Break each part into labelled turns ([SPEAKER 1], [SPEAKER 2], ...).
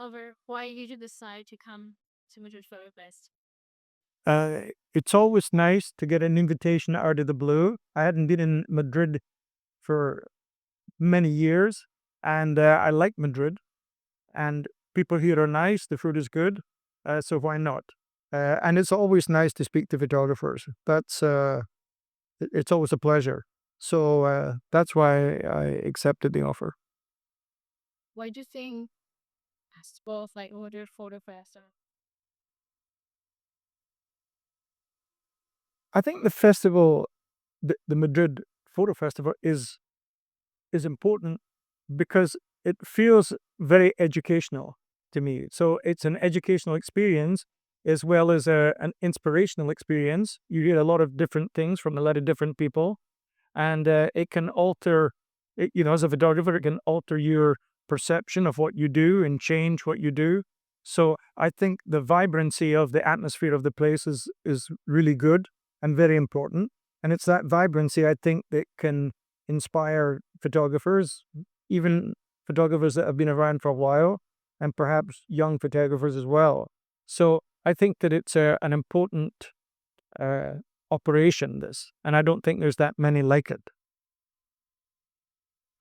[SPEAKER 1] Over why did you decide to come to Madrid Photo Fest?
[SPEAKER 2] It's always nice to get an invitation out of the blue. I hadn't been in Madrid for many years, and I like Madrid. And people here are nice. The food is good, so why not? And it's always nice to speak to photographers. It's always a pleasure. So that's why I accepted the offer.
[SPEAKER 1] Why do you think it's both like Madrid Photo Fest and
[SPEAKER 2] I think the festival, the Madrid Photo Festival, is important because it feels very educational to me. So it's an educational experience as well as an inspirational experience. You hear a lot of different things from a lot of different people, and it can alter, as a photographer, it can alter your perception of what you do and change what you do. So I think the vibrancy of the atmosphere of the place is really good and very important. And it's that vibrancy, I think, that can inspire photographers, even photographers that have been around for a while, and perhaps young photographers as well. So I think that it's an important uh, operation, this, and I don't think there's that many like it.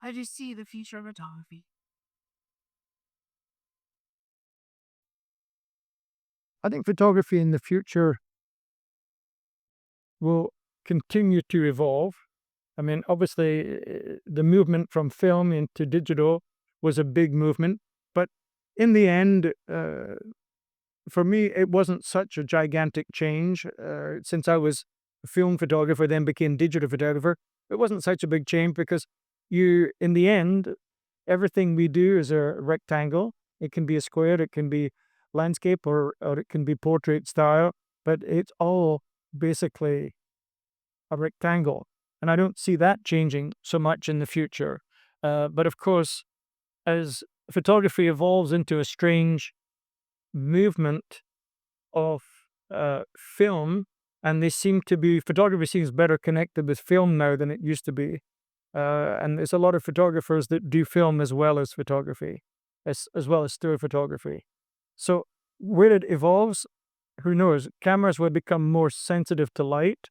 [SPEAKER 1] how do you see the future of photography?
[SPEAKER 2] I think photography in the future will continue to evolve. I mean, obviously, the movement from film into digital was a big movement, but in the end, for me, it wasn't such a gigantic change. Since I was a film photographer, then became digital photographer, it wasn't such a big change because in the end, everything we do is a rectangle. It can be a square, it can be landscape, or it can be portrait style, but it's all basically a rectangle. And I don't see that changing so much in the future. But of course, as photography evolves into a strange movement of film, and photography seems better connected with film now than it used to be. And there's a lot of photographers that do film as well as photography, as well as still photography. So where it evolves, who knows? Cameras will become more sensitive to light,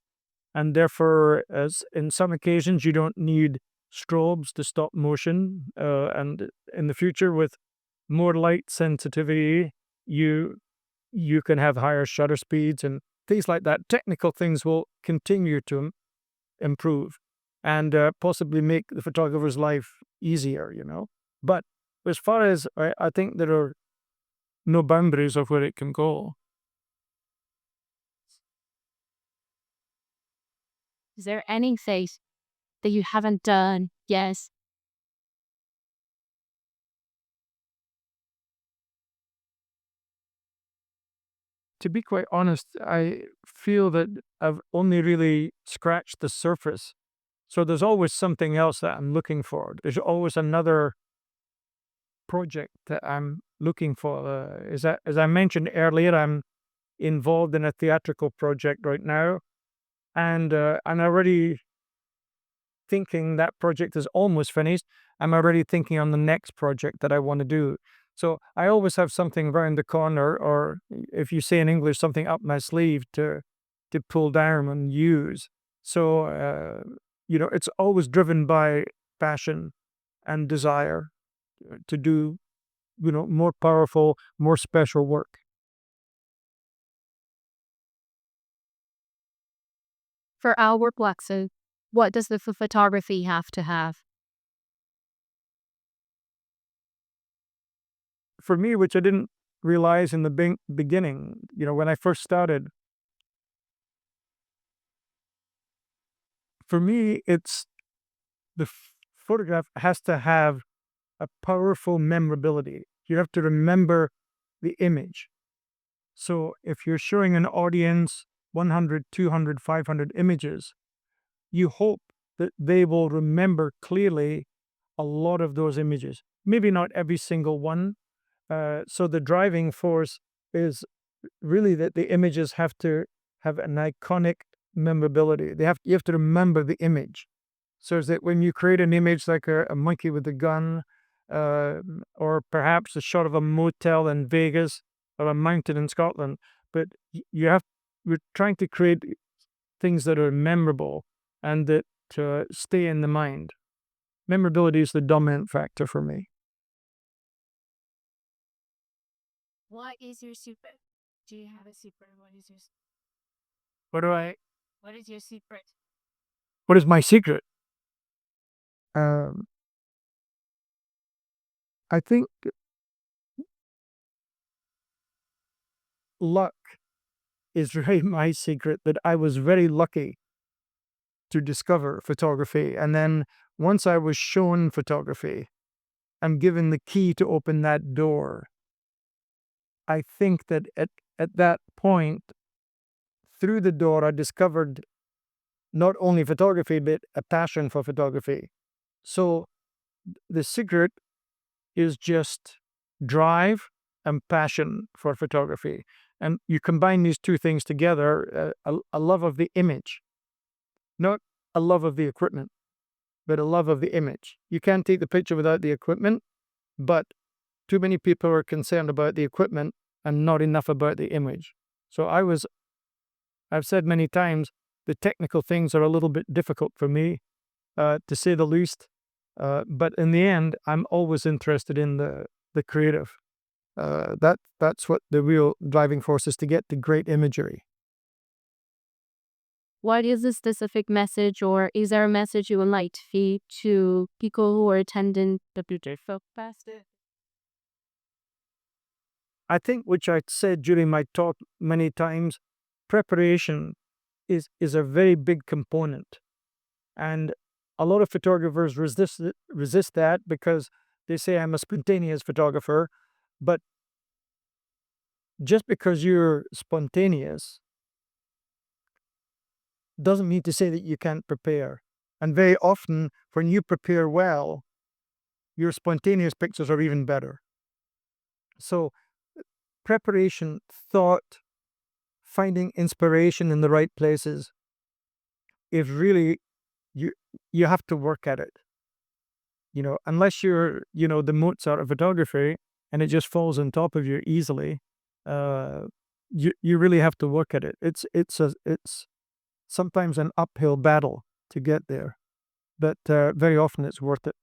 [SPEAKER 2] and therefore, as in some occasions, you don't need strobes to stop motion. And in the future, with more light sensitivity, you you can have higher shutter speeds and things like that. Technical things will continue to improve and possibly make the photographer's life easier. But as far as I think there are no boundaries of where it can go.
[SPEAKER 1] Is there anything that you haven't done? Yes.
[SPEAKER 2] To be quite honest, I feel that I've only really scratched the surface. So there's always something else that I'm looking for. There's always another project that I'm looking for. As I mentioned earlier, I'm involved in a theatrical project right now, and I'm already thinking that project is almost finished. I'm already thinking on the next project that I want to do. So I always have something around the corner, or if you say in English, something up my sleeve to pull down and use. So it's always driven by passion and desire to do more powerful, more special work.
[SPEAKER 1] For our Blackson, what does the photography have to have?
[SPEAKER 2] For me, which I didn't realize in the beginning, when I first started, for me, it's photograph has to have a powerful memorability. You have to remember the image. So if you're showing an audience 100, 200, 500 images, you hope that they will remember clearly a lot of those images. Maybe not every single one. So the driving force is really that the images have to have an iconic memorability. You have to remember the image. So that when you create an image like a monkey with a gun, or perhaps a shot of a motel in Vegas or a mountain in Scotland. But we're trying to create things that are memorable and that stay in the mind. Memorability is the dominant factor for me.
[SPEAKER 1] What is your secret? Do you have a secret?
[SPEAKER 2] What do I?
[SPEAKER 1] What is your secret?
[SPEAKER 2] What is my secret? Um, I think luck is really my secret. That I was very lucky to discover photography, and then once I was shown photography, I'm given the key to open that door. I think that at that point, through the door, I discovered not only photography, but a passion for photography. So the secret is just drive and passion for photography. And you combine these two things together, a love of the image, not a love of the equipment, but a love of the image. You can't take the picture without the equipment, but too many people are concerned about the equipment and not enough about the image. So I've said many times, the technical things are a little bit difficult for me, to say the least. But in the end, I'm always interested in the creative. That's what the real driving force is, to get to great imagery.
[SPEAKER 3] What is the specific message, or is there a message you would like to feed to people who are attending the Madrid Photo Fest?
[SPEAKER 2] I think, which I said during my talk many times, preparation is a very big component, and a lot of photographers resist that because they say I'm a spontaneous photographer. But just because you're spontaneous doesn't mean to say that you can't prepare. And very often, when you prepare well, your spontaneous pictures are even better. So preparation, thought, finding inspiration in the right places is really, you have to work at it. Unless you're, the Mozart of photography and it just falls on top of you easily, you really have to work at it. It's sometimes an uphill battle to get there, but very often it's worth it.